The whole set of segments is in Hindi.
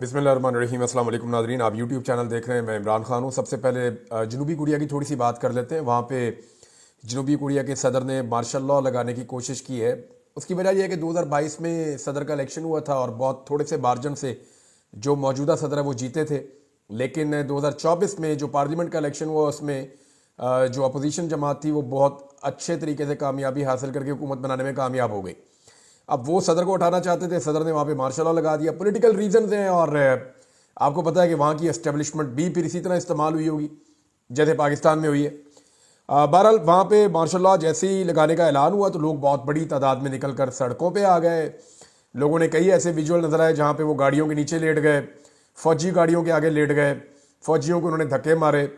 बिस्मिल्लाहिर्रहमानिर्रहीम। अस्सलाम वालेकुम नाज़रीन, आप यूट्यूब चैनल देख रहे हैं। मैं इमरान खान हूँ। सबसे पहले जनूबी कोरिया की थोड़ी सी बात कर लेते हैं। वहाँ पे जनूबी कोरिया के सदर ने मार्शल लॉ लगाने की कोशिश की है। उसकी वजह यह है कि 2022 में सदर का इलेक्शन हुआ था और बहुत थोड़े से मार्जिन से जो मौजूदा सदर है वो जीते थे। लेकिन 2024 में जो पार्लियामेंट का इलेक्शन हुआ उसमें जो अपोजिशन जमात थी वो बहुत अच्छे तरीके से कामयाबी हासिल करके हुकूमत बनाने में कामयाब हो गई। अब वो सदर को उठाना चाहते थे, सदर ने वहाँ पे मार्शल लॉ लगा दिया। पॉलिटिकल रीजंस हैं और आपको पता है कि वहाँ की एस्टेब्लिशमेंट भी फिर इसी तरह इस्तेमाल हुई होगी जैसे पाकिस्तान में हुई है। बहरहाल वहाँ पे मार्शल लॉ जैसे ही लगाने का ऐलान हुआ तो लोग बहुत बड़ी तादाद में निकल कर सड़कों पर आ गए। लोगों ने कई ऐसे विजुअल नजर आए जहाँ पे वो गाड़ियों के नीचे लेट गए, फौजी गाड़ियों के आगे लेट गए, फौजियों को उन्होंने धक्के मारे।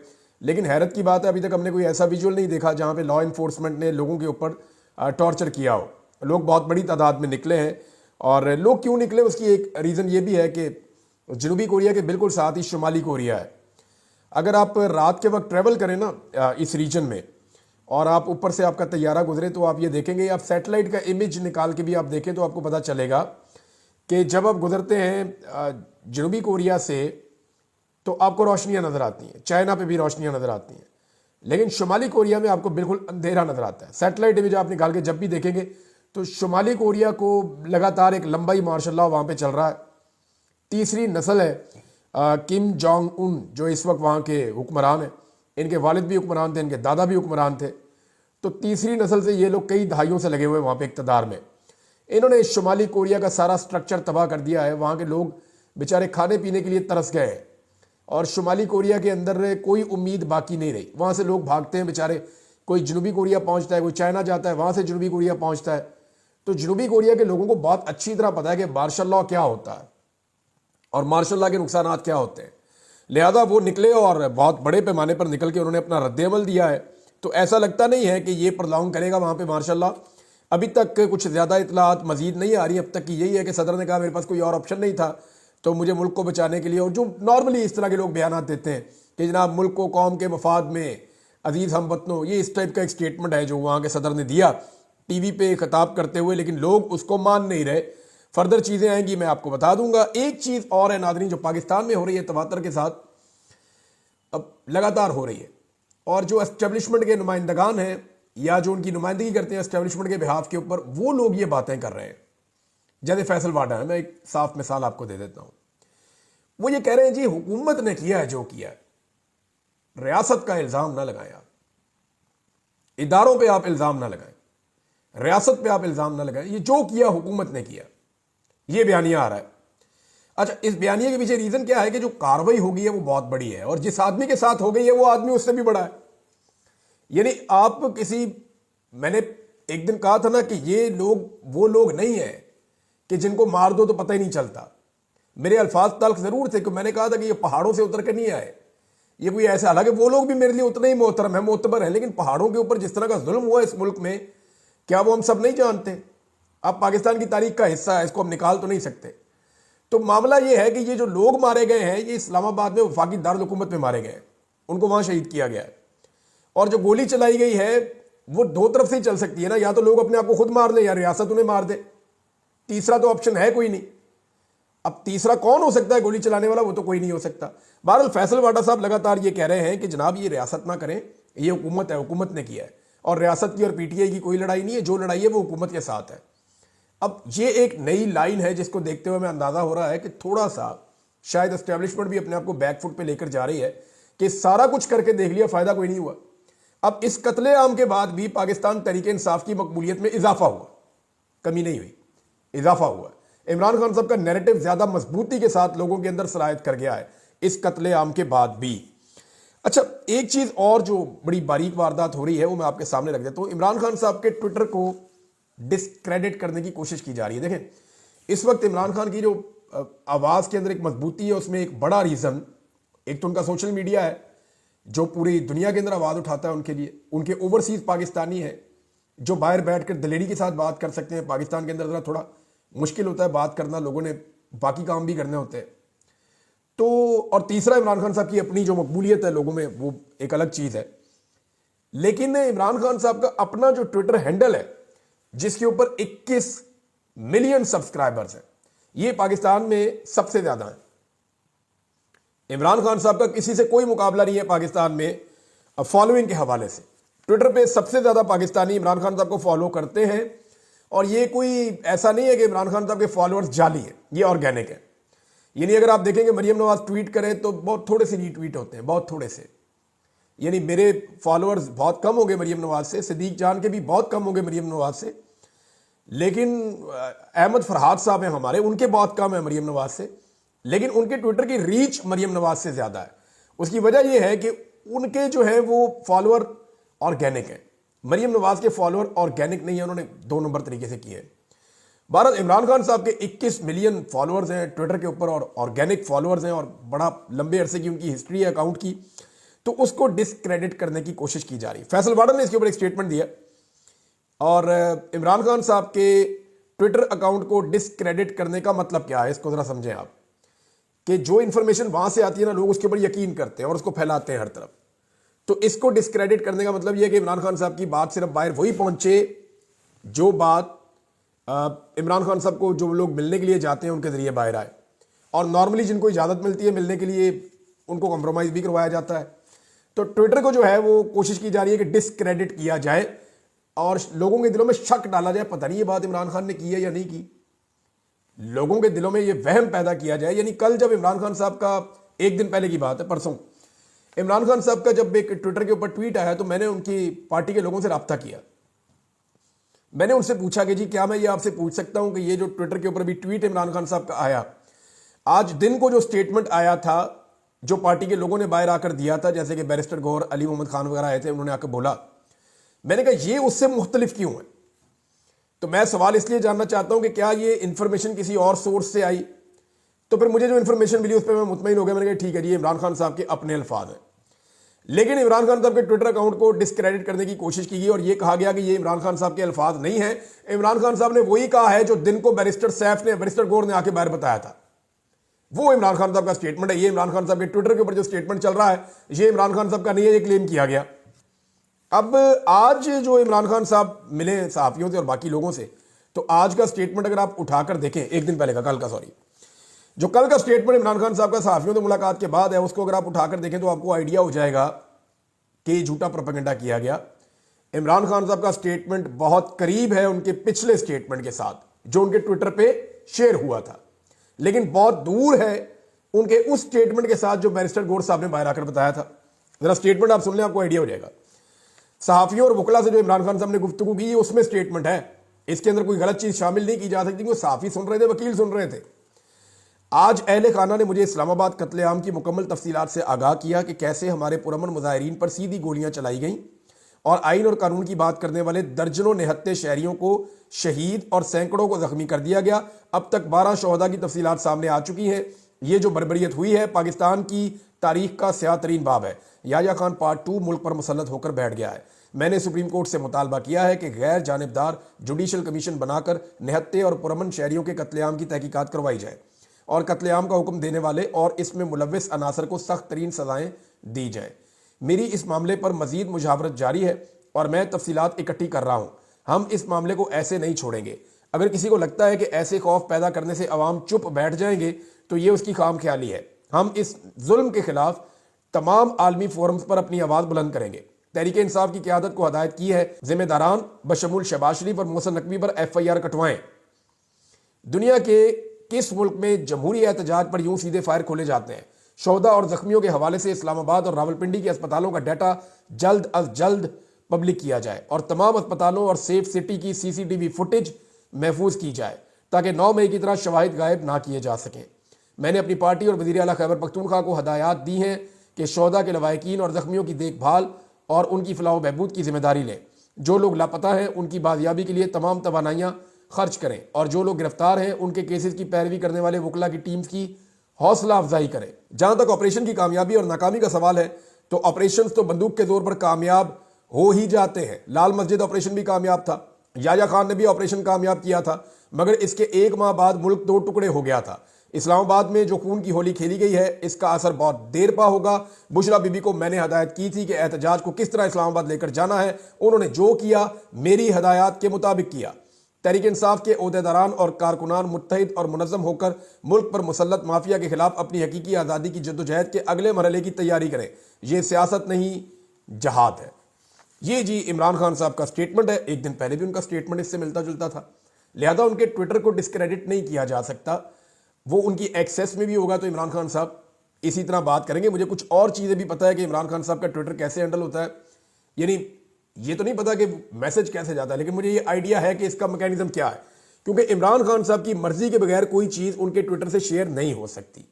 लेकिन हैरत की बात है अभी तक हमने कोई ऐसा विजुअल नहीं देखा जहाँ पे लॉ इन्फोर्समेंट ने लोगों के ऊपर टॉर्चर किया हो। लोग बहुत बड़ी तादाद में निकले हैं और लोग क्यों निकले उसकी एक रीज़न ये भी है कि जनूबी कोरिया के बिल्कुल साथ ही शुमाली कोरिया है। अगर आप रात के वक्त ट्रैवल करें ना इस रीजन में और आप ऊपर से आपका तैयारा गुजरे तो आप ये देखेंगे, आप सैटेलाइट का इमेज निकाल के भी आप देखें तो आपको पता चलेगा कि जब आप गुजरते हैं जनूबी कोरिया से तो आपको रोशनियां नजर आती हैं, चाइना पे भी रोशनियां नजर आती हैं, लेकिन शुमाली कोरिया में आपको बिल्कुल अंधेरा नजर आता है। सैटेलाइट इमेज आप निकाल के जब भी देखेंगे तो शुमाली कोरिया को लगातार एक लंबाई मार्शल लॉ वहां पे चल रहा है। तीसरी नस्ल है किम जोंग उन जो इस वक्त वहां के हुक्मरान हैं। इनके वालिद भी हुक्मरान थे, इनके दादा भी हुक्मरान थे। तो तीसरी नस्ल से ये लोग कई दहाइयों से लगे हुए वहां पे इक़्तिदार में। इन्होंने शुमाली कोरिया का सारा स्ट्रक्चर तबाह कर दिया है। वहां के लोग बेचारे खाने पीने के लिए तरस गए हैं और शुमाली कोरिया के अंदर कोई उम्मीद बाकी नहीं रही। वहां से लोग भागते हैं बेचारे, कोई जनूबी कोरिया पहुंचता है, कोई चाइना जाता है, वहां से जनूबी कोरिया पहुंचता है। तो जनूबी कोरिया के लोगों को बहुत अच्छी तरह पता है कि मार्शल लॉ क्या होता है और मार्शल लॉ के नुकसान क्या होते हैं। लिहाजा वो निकले और बहुत बड़े पैमाने पर निकल के उन्होंने अपना रद्द-ए-अमल दिया है। तो ऐसा लगता नहीं है कि ये प्रलॉन्ग करेगा वहां पे मार्शल लॉ। अभी तक कुछ ज्यादा इतलात मजीद नहीं आ रही। अब तक की यही है कि सदर ने कहा मेरे पास कोई और ऑप्शन नहीं था तो मुझे मुल्क को बचाने के लिए, और जो नॉर्मली इस तरह के लोग बयान देते हैं कि जनाब मुल्क को कौम के मफाद में अजीज हम वतनों, ये इस टाइप का एक स्टेटमेंट है जो वहां के सदर ने दिया टीवी पे खिताब करते हुए, लेकिन लोग उसको मान नहीं रहे। फर्दर चीजें आएंगी मैं आपको बता दूंगा। एक चीज और है नाज़रीन जो पाकिस्तान में हो रही है तवातर के साथ, अब लगातार हो रही है, और जो एस्टेब्लिशमेंट के नुमाइंदगान हैं या जो उनकी नुमाइंदगी करते हैं एस्टेब्लिशमेंट के बिहाफ के ऊपर, वो लोग ये बातें कर रहे हैं। जैसे फैसल वाडा है, मैं एक साफ मिसाल आपको दे देता हूं। वो ये कह रहे हैं जी हुकूमत ने किया है जो किया है, रियासत का इल्जाम ना लगाएं, आप इदारों पे आप इल्जाम ना लगाएं, रियासत पे आप इल्जाम ना लगाएं, ये जो किया हुकूमत ने किया। ये बयानिया आ रहा है। अच्छा, इस बयानिया के पीछे रीजन क्या है कि जो कार्रवाई होगी है वो बहुत बड़ी है और जिस आदमी के साथ हो गई है वो आदमी उससे भी बड़ा है। यानी आप किसी, मैंने एक दिन कहा था ना कि ये लोग वो लोग नहीं है कि जिनको मार दो तो पता ही नहीं चलता। मेरे अल्फाज तल्ख जरूर थे कि मैंने कहा था कि ये पहाड़ों से उतर के नहीं आए, ये कोई ऐसा, हालांकि वो लोग भी मेरे लिए उतने ही मोहतरम है, मोतबर है, लेकिन पहाड़ों के ऊपर जिस तरह का जुल्म हुआ इस मुल्क में, क्या वो हम सब नहीं जानते? अब पाकिस्तान की तारीख का हिस्सा है, इसको हम निकाल तो नहीं सकते। तो मामला ये है कि ये जो लोग मारे गए हैं ये इस्लामाबाद में वफाकी दारुल हुकूमत में मारे गए हैं, उनको वहां शहीद किया गया है। और जो गोली चलाई गई है वो दो तरफ से ही चल सकती है ना, या तो लोग अपने आप को खुद मार दे या रियासत उन्हें मार दे। तीसरा तो ऑप्शन है कोई नहीं। अब तीसरा कौन हो सकता है गोली चलाने वाला? वो तो कोई नहीं हो सकता। बहरहाल फैसल वाडा साहब लगातार ये कह रहे हैं कि जनाब ये रियासत ना करें, ये हुकूमत है, हुकूमत ने किया है, और रियासत की और पीटीआई की कोई लड़ाई नहीं है, जो लड़ाई है वो हुकूमत के साथ है। अब ये एक नई लाइन है जिसको देखते हुए मैं अंदाजा हो रहा है कि थोड़ा सा शायद एस्टेब्लिशमेंट भी अपने आप को बैकफुट पे लेकर जा रही है कि सारा कुछ करके देख लिया, फायदा कोई नहीं हुआ। अब इस कत्लेआम के बाद भी पाकिस्तान तहरीक इंसाफ की मकबूलियत में इजाफा हुआ, कमी नहीं हुई, इजाफा हुआ। इमरान खान साहब का नैरेटिव ज्यादा मजबूती के साथ लोगों के अंदर सरायत कर गया है इस कत्लेआम के बाद भी। अच्छा, एक चीज और जो बड़ी बारीक वारदात हो रही है वो मैं आपके सामने रख देता हूं। इमरान खान साहब के ट्विटर को डिस्क्रेडिट करने की कोशिश की जा रही है। देखें, इस वक्त इमरान खान की जो आवाज के अंदर एक मजबूती है, उसमें एक बड़ा रीजन एक तो उनका सोशल मीडिया है जो पूरी दुनिया के अंदर आवाज उठाता है उनके लिए। उनके ओवरसीज पाकिस्तानी है जो बाहर बैठकर दलेरी के साथ बात कर सकते हैं। पाकिस्तान के अंदर जरा थोड़ा मुश्किल होता है बात करना, लोगों ने बाकी काम भी करने होते हैं। तो और तीसरा इमरान खान साहब की अपनी जो मकबूलियत है लोगों में, वो एक अलग चीज है। लेकिन इमरान खान साहब का अपना जो ट्विटर हैंडल है जिसके ऊपर 21 मिलियन सब्सक्राइबर्स हैं, ये पाकिस्तान में सबसे ज्यादा है। इमरान खान साहब का किसी से कोई मुकाबला नहीं है पाकिस्तान में फॉलोइंग के हवाले से। ट्विटर पे सबसे ज़्यादा पाकिस्तानी इमरान खान साहब को फॉलो करते हैं, और ये कोई ऐसा नहीं है कि इमरान खान साहब के फॉलोअर्स जाली हैं, ये ऑर्गेनिक है। यानी अगर आप देखेंगे मरियम नवाज ट्वीट करें तो बहुत थोड़े से रीट्वीट होते हैं, बहुत थोड़े से। यानी मेरे फॉलोअर्स बहुत कम हो गए मरियम नवाज से, सिद्दीक जान के भी बहुत कम हो गए मरियम नवाज से, लेकिन अहमद फरहाद साहब हैं हमारे, उनके बहुत कम है मरियम नवाज से, लेकिन उनके ट्विटर की रीच मरियम नवाज से ज़्यादा है। उसकी वजह यह है कि उनके जो है वो फॉलोअर ऑर्गेनिक है। मरियम नवाज के फॉलोअर ऑर्गेनिक नहीं है, उन्होंने 2 नंबर तरीके से किए हैं। भारत इमरान खान साहब के 21 मिलियन फॉलोअर्स हैं ट्विटर के ऊपर, और ऑर्गेनिक फॉलोअर्स हैं, और बड़ा लंबे अरसे की उनकी हिस्ट्री है अकाउंट की, तो उसको डिसक्रेडिट करने की कोशिश की जा रही है। फैसल वार्डन ने इसके ऊपर एक स्टेटमेंट दिया, और इमरान खान साहब के ट्विटर अकाउंट को डिसक्रेडिट करने का मतलब क्या है, इसको जरा समझें आप। कि जो इंफॉर्मेशन वहां से आती है ना, लोग उसके ऊपर यकीन करते हैं और उसको फैलाते हैं हर तरफ। तो इसको डिसक्रेडिट करने का मतलब यह है कि इमरान खान साहब की बात सिर्फ बाहर वही पहुंचे जो बात इमरान खान साहब को जो लोग मिलने के लिए जाते हैं उनके जरिए बाहर आए, और नॉर्मली जिनको इजाज़त मिलती है मिलने के लिए उनको कॉम्प्रोमाइज़ भी करवाया जाता है। तो ट्विटर को जो है वो कोशिश की जा रही है कि डिसक्रेडिट किया जाए और लोगों के दिलों में शक डाला जाए, पता नहीं ये बात इमरान खान ने की है या नहीं की। लोगों के दिलों में ये वहम पैदा किया जाए। यानी कल जब इमरान खान साहब का, एक दिन पहले की बात है, परसों इमरान खान साहब का जब एक ट्विटर के ऊपर ट्वीट आया तो मैंने उनकी पार्टी के लोगों से रब्ता किया। मैंने उनसे पूछा कि जी क्या मैं ये आपसे पूछ सकता हूं कि ये जो ट्विटर के ऊपर भी ट्वीट इमरान खान साहब का आया, आज दिन को जो स्टेटमेंट आया था जो पार्टी के लोगों ने बाहर आकर दिया था, जैसे कि बैरिस्टर गौहर, अली मोहम्मद खान वगैरह आए थे, उन्होंने आकर बोला, मैंने कहा ये उससे मुख्तलिफ क्यों है। तो मैं सवाल इसलिए जानना चाहता हूं कि क्या ये इंफॉर्मेशन किसी और सोर्स से आई। तो फिर मुझे जो इंफॉर्मेशन मिली उस पर मैं मुतमईन हो गया। मैंने कहा ठीक है जी, इमरान खान साहब के अपने अल्फाज हैं। लेकिन इमरान खान साहब के ट्विटर अकाउंट को डिसक्रेडिट करने की कोशिश की गई और यह कहा गया कि ये इमरान खान साहब के अल्फाज नहीं है। इमरान खान साहब ने वही कहा है जो दिन को बैरिस्टर सैफ ने, बैरिस्टर गौर ने आके बाहर बताया था। वो इमरान खान साहब का स्टेटमेंट है। ये इमरान खान साहब के ट्विटर के ऊपर जो स्टेटमेंट चल रहा है ये इमरान खान साहब का नहीं है, ये क्लेम किया गया। अब आज जो इमरान खान साहब मिले सहाफियों से और बाकी लोगों से, तो आज का स्टेटमेंट अगर आप उठाकर देखें, एक दिन पहले का, कल का, सॉरी, जो कल का स्टेटमेंट इमरान खान साहब का सहाफियों से मुलाकात के बाद है, उसको अगर आप उठाकर देखें तो आपको आइडिया हो जाएगा कि झूठा प्रोपेगेंडा किया गया। इमरान खान साहब का स्टेटमेंट बहुत करीब है उनके पिछले स्टेटमेंट के साथ जो उनके ट्विटर पे शेयर हुआ था, लेकिन बहुत दूर है उनके उस स्टेटमेंट के साथ जो बैरिस्टर गौर साहब ने बाहर आकर बताया था। जरा स्टेटमेंट आप सुन लें, आपको आइडिया हो जाएगा। सहाफियों और वकला से जो इमरान खान साहब ने गुफ्तगू की, उसमें स्टेटमेंट है, इसके अंदर कोई गलत चीज शामिल नहीं की जा सकती, क्योंकि सहाफी सुन रहे थे, वकील सुन रहे थे। आज अहले खाना ने मुझे इस्लामाबाद कत्लेआम की मुकम्मल तफसीलात से आगाह किया कि कैसे हमारे पुरअमन मुजाहिरीन पर सीधी गोलियां चलाई गईं और आइन और कानून की बात करने वाले दर्जनों निहत्ते शहरियों को शहीद और सैकड़ों को जख्मी कर दिया गया। अब तक 12 शोहदा की तफसीलात सामने आ चुकी हैं। ये जो बर्बरियत हुई है पाकिस्तान की तारीख का स्याह तरीन बाब है। याह्या खान पार्ट 2 मुल्क पर मुसल्लत होकर बैठ गया है। मैंने सुप्रीम कोर्ट से मुतालबा किया है कि गैर जानिबदार जुडिशल कमीशन बनाकर निहत्ते और पुरअमन शहरियों के कत्लेआम की तहकीकात करवाई जाए और कत्लेआम का हुक्म देने वाले और इसमें मुलव्विस अनासर को सख्त तरीन सजाएं दी जाए। मेरी इस मामले पर मजीद मुशावरत जारी है और मैं तफसीलात इकट्ठी कर रहा हूं। हम इस मामले को ऐसे नहीं छोड़ेंगे। अगर किसी को लगता है कि ऐसे खौफ पैदा करने से अवाम चुप बैठ जाएंगे तो ये उसकी खाम ख्याली है। हम इस जुल्म के खिलाफ तमाम आलमी फोरम्स पर अपनी आवाज बुलंद करेंगे। तहरीक इंसाफ की क़यादत को हदायत की है, जिम्मेदारान बशमूल शहबाज शरीफ और मोहसिन नकवी पर FIR कटवाएं। दुनिया के किस मुल्क में जमहूरी एहतजाज पर यूं सीधे फायर खोले जाते हैं? शोहदा और जख्मियों के हवाले से इस्लामाबाद और रावलपिंडी के अस्पतालों का डाटा जल्द अज जल्द पब्लिक किया जाए और तमाम अस्पतालों और सेफ सिटी की CCTV फुटेज महफूज की जाए ताकि 9 मई की तरह शवाहिद गायब ना किए जा सकें। मैंने अपनी पार्टी और वज़ीर आला खैबर पख्तूनख्वा को हदायत दी हैं कि शोहदा के लवाहिकीन और जख्मियों की देखभाल और उनकी फलाह बहबूद की जिम्मेदारी लें। जो लोग लापता हैं उनकी बाजियाबी के लिए तमाम तवानाइयाँ खर्च करें और जो लोग गिरफ्तार हैं उनके केसेस की पैरवी करने वाले वकला की टीम्स की हौसला अफजाई करें। जहां तक ऑपरेशन की कामयाबी और नाकामी का सवाल है तो ऑपरेशन तो बंदूक के जोर पर कामयाब हो ही जाते हैं। लाल मस्जिद ऑपरेशन भी कामयाब था, याह्या खान ने भी ऑपरेशन कामयाब किया था, मगर इसके 1 माह बाद मुल्क 2 टुकड़े हो गया था। इस्लामाबाद में जो खून की होली खेली गई है इसका असर बहुत देर पा होगा। बुशरा बीबी को मैंने हदायत की थी कि एहतजाज को किस तरह इस्लामाबाद लेकर जाना है। उन्होंने जो किया मेरी हदायत के मुताबिक किया। तहरीक इंसाफ के ओहदेदारान और कारकुनान मुत्तहिद और मुनज़्ज़म होकर मुल्क पर मुसल्लत माफिया के खिलाफ अपनी हकीकी आज़ादी की जद्दोजहद के अगले मरहले की तैयारी करें। ये सियासत नहीं, जहाद है। ये जी इमरान खान साहब का स्टेटमेंट है। एक दिन पहले भी उनका स्टेटमेंट इससे मिलता जुलता था, लिहाजा उनके ट्विटर को डिस्क्रेडिट नहीं किया जा सकता। वो उनकी एक्सेस में भी होगा तो इमरान खान साहब इसी तरह बात करेंगे। मुझे कुछ और चीज़ें भी पता है कि इमरान खान साहब का ट्विटर कैसे हैंडल होता है, यानी ये तो नहीं पता कि मैसेज कैसे जाता है, लेकिन मुझे ये आइडिया है कि इसका मैकेनिज्म क्या है, क्योंकि इमरान खान साहब की मर्जी के बगैर कोई चीज़ उनके ट्विटर से शेयर नहीं हो सकती।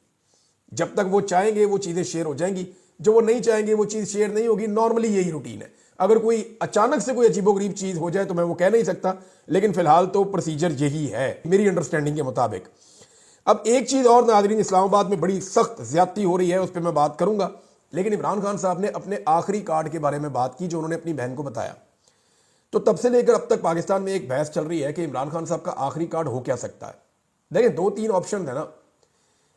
जब तक वो चाहेंगे वो चीज़ें शेयर हो जाएंगी, जो वो नहीं चाहेंगे वो चीज़ शेयर नहीं होगी। नॉर्मली यही रूटीन है। अगर कोई अचानक से कोई अजीबोगरीब चीज़ हो जाए तो मैं वो कह नहीं सकता, लेकिन फिलहाल तो प्रोसीजर यही है मेरी अंडरस्टैंडिंग के मुताबिक। अब एक चीज़ और नाज़रीन, इस्लामाबाद में बड़ी सख्त ज्यादती हो रही है, उस पर मैं बात करूंगा। लेकिन इमरान खान साहब ने अपने आखिरी कार्ड के बारे में बात की जो उन्होंने अपनी बहन को बताया। तो तब से लेकर अब तक पाकिस्तान में एक बहस चल रही है कि इमरान खान साहब का आखिरी कार्ड हो क्या सकता है। देखिए, 2-3 ऑप्शन है ना।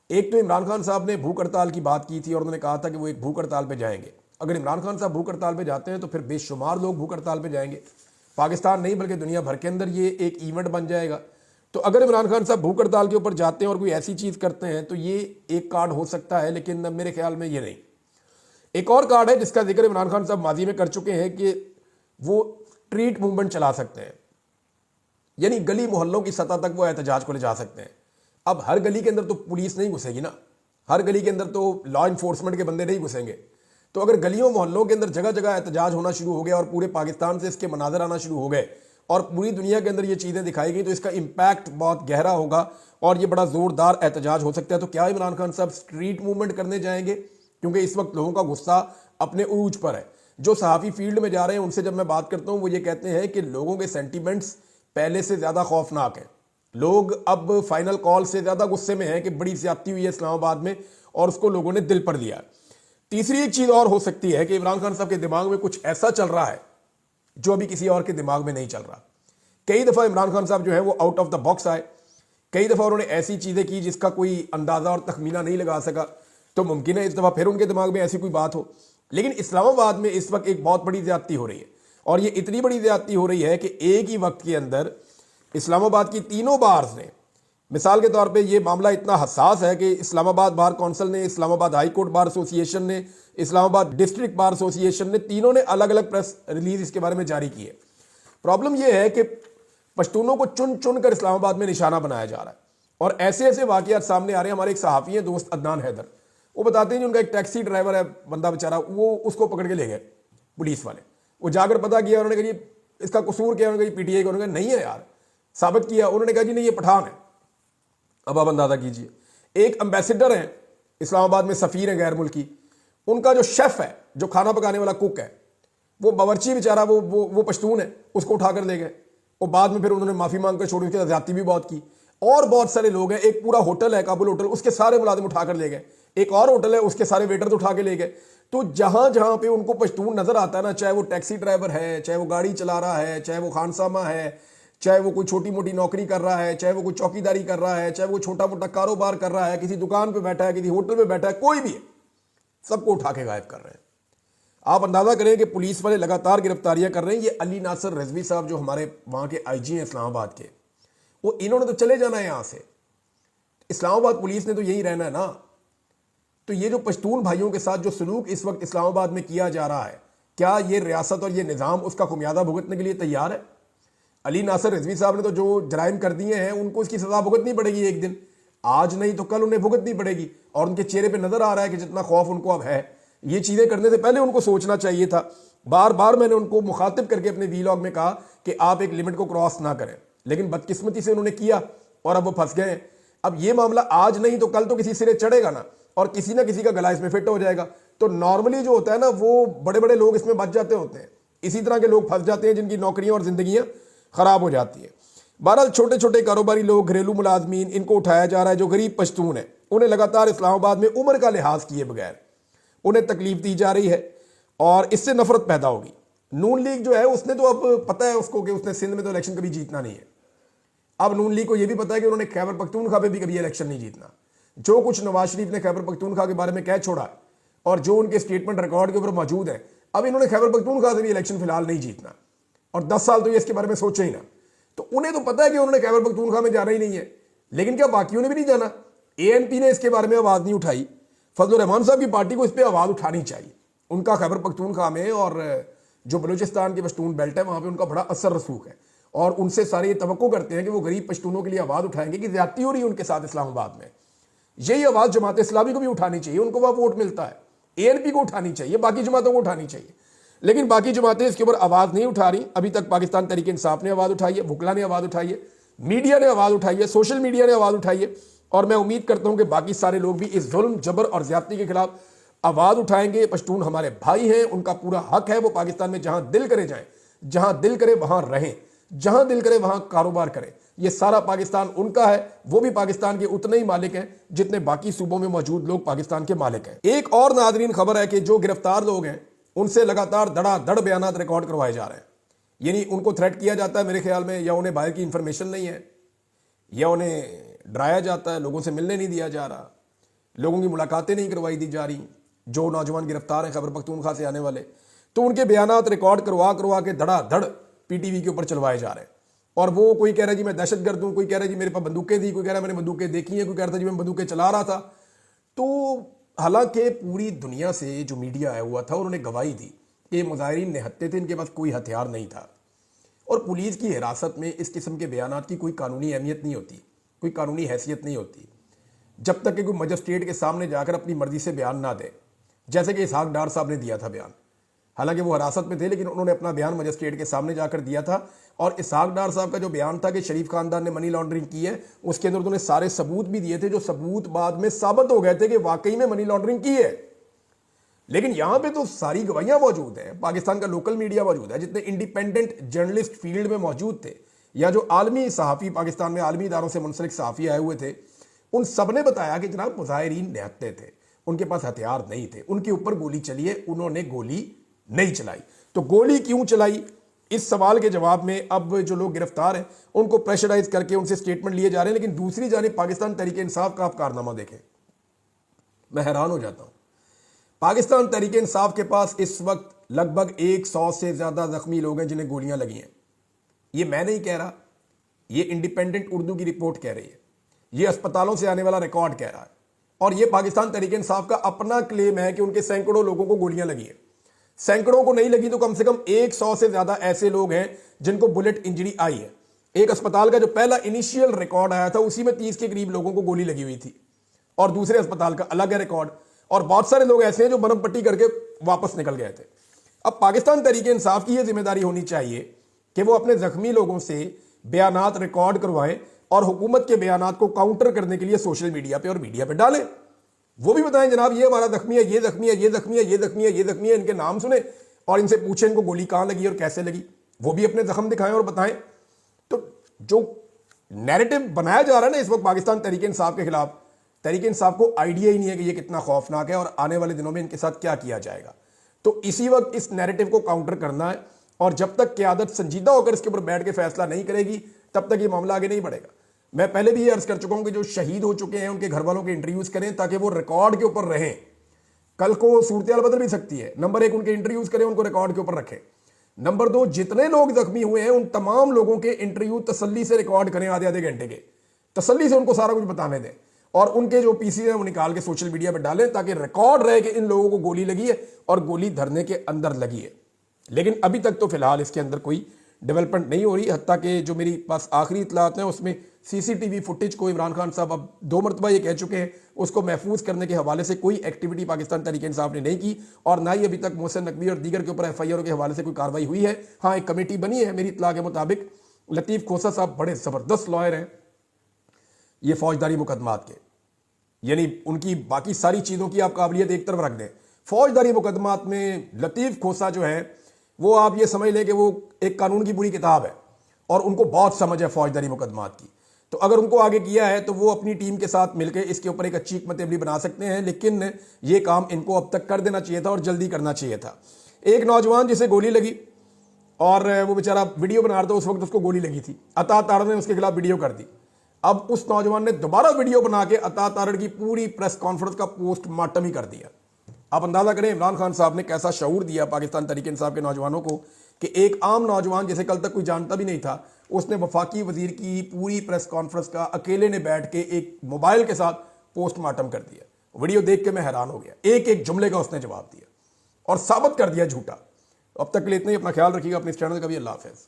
एक तो इमरान खान साहब ने भूख हड़ताल की बात की थी और उन्होंने कहा था कि वो एक भूख हड़ताल पे जाएंगे। अगर इमरान खान साहब भूख हड़ताल पे जाते हैं तो फिर बेशुमार लोग भूख हड़ताल पे जाएंगे। पाकिस्तान नहीं बल्कि दुनिया भर के अंदर ये एक इवेंट बन जाएगा। तो अगर इमरान खान साहब भूख हड़ताल के ऊपर जाते हैं और कोई ऐसी चीज़ करते हैं तो ये एक कार्ड हो सकता है, लेकिन मेरे ख्याल में ये नहीं। एक और कार्ड है जिसका जिक्र इमरान खान साहब माजी में कर चुके हैं कि वो स्ट्रीट मूवमेंट चला सकते हैं, यानी गली मोहल्लों की सतह तक वो एहतजाज को ले जा सकते हैं। अब हर गली के अंदर तो पुलिस नहीं घुसेगी ना, हर गली के अंदर तो लॉ इन्फोर्समेंट के बंदे नहीं घुसेंगे। तो अगर गलियों मोहल्लों के अंदर जगह जगह एहतजाज होना शुरू हो गया और पूरे पाकिस्तान से इसके मनाजर आना शुरू हो गए और पूरी दुनिया के अंदर ये चीज़ें दिखाई गई तो इसका इम्पैक्ट बहुत गहरा होगा और ये बड़ा ज़ोरदार एहतजाज हो सकता है। तो क्या इमरान खान साहब स्ट्रीट मूवमेंट करने जाएंगे? क्योंकि इस वक्त लोगों का गुस्सा अपने उरूज पर है। जो सहाफ़ी फील्ड में जा रहे हैं उनसे जब मैं बात करता हूँ वो ये कहते हैं कि लोगों के सेंटीमेंट्स पहले से ज़्यादा खौफनाक हैं। लोग अब फाइनल कॉल से ज़्यादा गुस्से में हैं कि बड़ी ज़्यादती हुई है इस्लामाबाद में और उसको लोगों ने दिल पर लिया। तीसरी एक चीज़ और हो सकती है कि इमरान खान साहब के दिमाग में कुछ ऐसा चल रहा है जो अभी किसी और के दिमाग में नहीं चल रहा। कई दफ़ा इमरान खान साहब जो है वो आउट ऑफ द बॉक्स आए, कई दफ़ा उन्होंने ऐसी चीज़ें की जिसका कोई अंदाज़ा और तखमीना नहीं लगा सका। तो मुमकिन है इस दफ़ा फिर उनके दिमाग में ऐसी कोई बात हो। लेकिन इस्लामाबाद में इस वक्त एक बहुत बड़ी ज़्यादती हो रही है और ये इतनी बड़ी ज़्यादती हो रही है कि एक ही वक्त के अंदर इस्लामाबाद की तीनों बार्स ने, मिसाल के तौर पे ये मामला इतना हसास है कि इस्लामाबाद बार कौंसिल ने, Islamabad high court bar association ने, इस्लामाबाद डिस्ट्रिक्ट बार एसोसिएशन ने, तीनों ने अलग अलग प्रेस रिलीज इसके बारे में जारी की है। प्रॉब्लम यह है कि पश्तूनों को चुन चुन कर इस्लामाबाद में निशाना बनाया जा रहा है और ऐसे ऐसे वाकयात सामने आ रहे हैं। हमारे एक सहाफ़ी हैं दोस्त अदनान हैदर, वो बताते हैं कि उनका एक टैक्सी ड्राइवर है बंदा बेचारा, वो उसको पकड़ के ले गए पुलिस वाले। वो जाकर पता किया, उन्होंने कहा जी इसका कसूर क्या है? उन्होंने कहा पीटीआई का। उन्होंने कहा नहीं है यार, साबित किया। उन्होंने कहा जी नहीं ये पठान है। अब आप अंदाजा कीजिए, एक एम्बेसडर हैं इस्लामाबाद में, सफ़ीर हैं गैर मुल्की, उनका जो शेफ़ है, जो खाना पकाने वाला कुक है, वो बावर्ची बेचारा वो पश्तून है, उसको उठाकर ले गए। और बाद में फिर उन्होंने माफ़ी मांग कर छोड़ी, उसके साथ ज़्यादती भी बहुत की। और बहुत सारे लोग हैं, एक पूरा होटल है काबुल होटल, उसके सारे मुलाजिम उठाकर ले गए। एक और होटल है, उसके सारे वेटर्स उठा के ले गए। तो जहां जहां पे उनको पश्तून नजर आता है ना, चाहे वो टैक्सी ड्राइवर है, चाहे वो गाड़ी चला रहा है, चाहे वो खानसामा है, चाहे वो कोई छोटी मोटी नौकरी कर रहा है, चाहे वो कोई चौकीदारी कर रहा है, चाहे वो छोटा मोटा कारोबार कर रहा है, किसी दुकान पे बैठा है, किसी होटल में बैठा है, कोई भी है, सबको उठा के गायब कर रहे हैं। आप अंदाजा करें कि पुलिस वाले लगातार गिरफ्तारियां कर रहे हैं। ये अली नासर रिजवी साहब जो हमारे वहां के आईजी हैं इस्लामाबाद के, वो इन्होंने तो चले जाना है यहां से, इस्लामाबाद पुलिस ने तो यही रहना है ना। तो ये जो पश्तून भाइयों के साथ जो सलूक इस वक्त इस्लामाबाद में किया जा रहा है, क्या ये रियासत और ये निज़ाम उसका खुमियादा भुगतने के लिए तैयार है? अली नासर रिजवी साहब ने तो जो जराइम कर दिए हैं उनको इसकी सजा भुगतनी पड़ेगी एक दिन, आज नहीं तो कल उन्हें भुगतनी पड़ेगी। और उनके चेहरे पे नजर आ रहा है कि जितना खौफ उनको अब है। ये चीज़ें करने से पहले उनको सोचना चाहिए था। बार बार मैंने उनको मुखातिब करके अपने वीलॉग में कहा कि आप एक लिमिट को क्रॉस ना करें, लेकिन बदकिस्मती से उन्होंने किया और अब वो फंस गए। अब ये मामला आज नहीं तो कल तो किसी सिरे चढ़ेगा ना, और किसी ना किसी का गला इसमें फिट हो जाएगा। तो नॉर्मली जो होता है ना, वो बड़े बड़े लोग इसमें बच जाते होते हैं, इसी तरह के लोग फंस जाते हैं जिनकी नौकरियां और जिंदगियां खराब हो जाती है। बहरहाल छोटे छोटे कारोबारी लोग, घरेलू मुलाजमीन, इनको उठाया जा रहा है। जो गरीब पश्तून है उन्हें लगातार इस्लामाबाद में उम्र का लिहाज किए बगैर उन्हें तकलीफ दी जा रही है और इससे नफरत पैदा होगी। नून लीग जो है उसने तो अब पता है उसको कि उसने सिंध में तो इलेक्शन कभी जीतना नहीं है। अब नून लीग को यह भी पता है कि उन्होंने खैबर पख्तूनख्वा पे भी कभी इलेक्शन नहीं जीतना। जो कुछ नवाज शरीफ ने खैबर पख्तूनख्वा के बारे में कह छोड़ा और जो उनके स्टेटमेंट रिकॉर्ड के ऊपर मौजूद है, अब इन्होंने खैबर पख्तूनख्वा से भी इलेक्शन फिलहाल नहीं जीतना और 10 साल तो ये इसके बारे में सोचे ही ना। तो उन्हें तो पता है कि उन्होंने खैबर पख्तूनख्वा में जाना ही नहीं है, लेकिन क्या बाकियों ने भी नहीं जाना? एएनपी ने इसके बारे में आवाज नहीं उठाई। फजलुर रहमान साहब की पार्टी को इस पर आवाज उठानी चाहिए। उनका खैबर पख्तूनख्वा में और जो बलूचिस्तान की पश्तून बेल्ट है वहां पे उनका बड़ा असर रसूख है, और उनसे सारे ये तवक्को करते हैं कि वो गरीब पश्तूनों के लिए आवाज उठाएंगे कि ज्यादती हो रही है उनके साथ इस्लामाबाद में। यही आवाज जमात इस्लामी को भी उठानी चाहिए, उनको वहां वोट मिलता है। एएनपी को उठानी चाहिए, बाकी जमातों को उठानी चाहिए, लेकिन बाकी जमातें इसके ऊपर आवाज नहीं उठा रही। अभी तक पाकिस्तान तहरीक इंसाफ ने आवाज उठाई है, बुकला ने आवाज उठाई है, मीडिया ने आवाज उठाई है, सोशल मीडिया ने आवाज उठाई है, और मैं उम्मीद करता हूं कि बाकी सारे लोग भी इस जुल्म, जबर और ज्यादती के खिलाफ आवाज उठाएंगे। पश्तून हमारे भाई हैं, उनका पूरा हक है वो पाकिस्तान में जहां दिल करे जाएं, जहां दिल करे वहां रहें, जहां दिल करे वहां कारोबार करें। ये सारा पाकिस्तान उनका है, वो भी पाकिस्तान के उतने ही मालिक हैं जितने बाकी सूबों में मौजूद लोग पाकिस्तान के मालिक हैं। एक और नादरीन खबर है कि जो गिरफ्तार लोग हैं उनसे लगातार धड़ाधड़ बयानात रिकॉर्ड करवाए जा रहे हैं। यानी उनको थ्रेट किया जाता है मेरे ख्याल में, या उन्हें बाहर की इंफॉर्मेशन नहीं है, या उन्हें डराया जाता है, लोगों से मिलने नहीं दिया जा रहा, लोगों की मुलाकातें नहीं करवाई दी जा रही। जो नौजवान गिरफ्तार हैं खैबर पख्तूनख्वा से आने वाले, तो उनके बयानात रिकॉर्ड करवा करवा के धड़ाधड़ पीटीवी के ऊपर चलवाए जा रहे हैं। और वो कोई कह रहा है जी मैं दहशतगर्द हूं, कोई कह रहा है जी मेरे पास बंदूकें थी, कोई कह रहा है मैंने बंदूकें देखी हैं, कोई कह रहा था जी मैं बंदूकें चला रहा था। तो हालांकि पूरी दुनिया से जो मीडिया आया हुआ था उन्होंने गवाही दी कि मुजाहिरीन निहत्थे थे, इनके पास कोई हथियार नहीं था। और पुलिस की हिरासत में इस किस्म के बयानात की कोई कानूनी अहमियत नहीं होती, कोई कानूनी हैसियत नहीं होती, जब तक कि कोई मजिस्ट्रेट के सामने जाकर अपनी मर्जी से बयान ना दे, जैसे कि इसहाक डार साहब ने दिया था बयान। हालांकि वो हिरासत में थे, लेकिन उन्होंने अपना बयान मजिस्ट्रेट के सामने जाकर दिया था। और इसहाक डार साहब का जो बयान था कि शरीफ खानदान ने मनी लॉन्ड्रिंग की है, उसके अंदर उन्होंने सारे सबूत भी दिए थे, जो सबूत बाद में साबित हो गए थे कि वाकई में मनी लॉन्ड्रिंग की है। लेकिन यहां पे तो सारी गवाहियां मौजूद हैं, पाकिस्तान का लोकल मीडिया मौजूद है, जितने इंडिपेंडेंट जर्नलिस्ट फील्ड में मौजूद थे, या जो आलमी सहाफ़ी पाकिस्तान में आलमी इदारों से मुंसलिक सहाफ़ी आए हुए थे, उन सब ने बताया कि जनाब मुजाहिरीन निहत्थे थे, उनके पास हथियार नहीं थे, उनके ऊपर गोली चली है, उन्होंने गोली नहीं चलाई। तो गोली क्यों चलाई, इस सवाल के जवाब में अब जो लोग गिरफ्तार हैं उनको प्रेशराइज करके उनसे स्टेटमेंट लिए जा रहे हैं। लेकिन दूसरी जानिब पाकिस्तान तहरीक इंसाफ का आप कारनामा देखें, मैं हैरान हो जाता हूं। पाकिस्तान तहरीक इंसाफ के पास इस वक्त लगभग 100 से ज्यादा जख्मी लोग हैं जिन्हें गोलियां लगी हैं। ये मैं नहीं कह रहा, ये इंडिपेंडेंट उर्दू की रिपोर्ट कह रही है, ये अस्पतालों से आने वाला रिकॉर्ड कह रहा है, और ये पाकिस्तान तहरीक इंसाफ का अपना क्लेम है कि उनके सैकड़ों लोगों को गोलियां लगी हैं। सैकड़ों को नहीं लगी तो कम से कम 100 से ज्यादा ऐसे लोग हैं जिनको बुलेट इंजरी आई है। एक अस्पताल का जो पहला इनिशियल रिकॉर्ड आया था उसी में 30 के करीब लोगों को गोली लगी हुई थी, और दूसरे अस्पताल का अलग है रिकॉर्ड, और बहुत सारे लोग ऐसे हैं जो बर्फ पट्टी करके वापस निकल गए थे। अब पाकिस्तान तहरीक इंसाफ की यह जिम्मेदारी होनी चाहिए कि वो अपने जख्मी लोगों से बयानात रिकॉर्ड करवाएं और हुकूमत के बयानात को काउंटर करने के लिए सोशल मीडिया पे और मीडिया पे डालें। वो भी बताएं जनाब ये हमारा जख्मी है, ये जख्मी है, ये जख्मी है, ये जख्मी है, ये जख्मी है, इनके नाम सुने और इनसे पूछें इनको गोली कहां लगी और कैसे लगी, वो भी अपने जख्म दिखाएं और बताएं। तो जो नैरेटिव बनाया जा रहा है ना इस वक्त पाकिस्तान तहरीक इंसाफ के खिलाफ, तहरीक इंसाफ को आइडिया ही नहीं है कि ये कितना खौफनाक है और आने वाले दिनों में इनके साथ क्या किया जाएगा। तो इसी वक्त इस नैरेटिव को काउंटर करना है, और जब तक क़यादत संजीदा होकर इसके ऊपर बैठ के फैसला नहीं करेगी तब तक ये मामला आगे नहीं बढ़ेगा। मैं पहले भी ये अर्ज कर चुका हूं कि जो शहीद हो चुके हैं उनके घर वालों के इंटरव्यूज करें ताकि वो रिकॉर्ड के ऊपर रहें। कल को सूरत बदल भी सकती है। नंबर 1 उनके इंटरव्यूज करें, उनको रिकॉर्ड के ऊपर रखें। नंबर 2 जितने लोग जख्मी हुए हैं उन तमाम लोगों के इंटरव्यू तसल्ली से रिकॉर्ड करें, आधे आधे घंटे के, तसल्ली से उनको सारा कुछ बताने दें, और उनके जो पीसी है वो निकाल के सोशल मीडिया पर डालें ताकि रिकॉर्ड रहे कि इन लोगों को गोली लगी है और गोली धरने के अंदर लगी है। लेकिन अभी तक तो फिलहाल इसके अंदर कोई डेवलपमेंट नहीं हो रही। हत्ता कि जो मेरी पास आखिरी इतलात हैं उसमें सीसीटीवी फुटेज को इमरान खान साहब अब 2 मरतबा ये कह चुके हैं उसको महफूज करने के हवाले से कोई एक्टिविटी पाकिस्तान तहरीक इंसाफ ने नहीं की, और ना ही अभी तक मोहसिन नकवी और दीगर के ऊपर एफआईआर के हवाले से कोई कार्रवाई हुई है। हाँ, एक कमेटी बनी है मेरी इतला के मुताबिक। लतीफ़ खोसा साहब बड़े ज़बरदस्त लॉयर हैं ये फौजदारी मुकदमात के, यानी उनकी बाकी सारी चीज़ों की आप काबिलियत एक तरफ रख दें, फौजदारी मुकदमात में लतीफ़ खोसा जो है वो आप ये समझ लें कि वो एक कानून की पूरी किताब है और उनको बहुत समझ है फौजदारी मुकदमात की। तो अगर उनको आगे किया है तो वो अपनी टीम के साथ मिलकर इसके ऊपर एक अच्छी हिकमत अमली बना सकते हैं, लेकिन ये काम इनको अब तक कर देना चाहिए था और जल्दी करना चाहिए था। एक नौजवान जिसे गोली लगी और वो बेचारा वीडियो बना रहा था, उस वक्त उसको गोली लगी थी, अता तारड़ ने उसके खिलाफ वीडियो कर दी। अब उस नौजवान ने दोबारा वीडियो बना के अता तारड़ की पूरी प्रेस कॉन्फ्रेंस का पोस्टमार्टम ही कर दिया। आप अंदाजा करें इमरान खान साहब ने कैसा शऊर दिया पाकिस्तान तहरीक इंसाफ के नौजवानों को कि एक आम नौजवान जिसे कल तक कोई जानता भी नहीं था, उसने वफाकी वजीर की पूरी प्रेस कॉन्फ्रेंस का अकेले ने बैठ के एक मोबाइल के साथ पोस्टमार्टम कर दिया। वीडियो देख के मैं हैरान हो गया, एक एक जुमले का उसने जवाब दिया और साबित कर दिया झूठा। अब तक के लिए इतना ही। अपना ख्याल रखिएगा, अपने इस चैनल का भी। अल्लाह हाफ़िज़।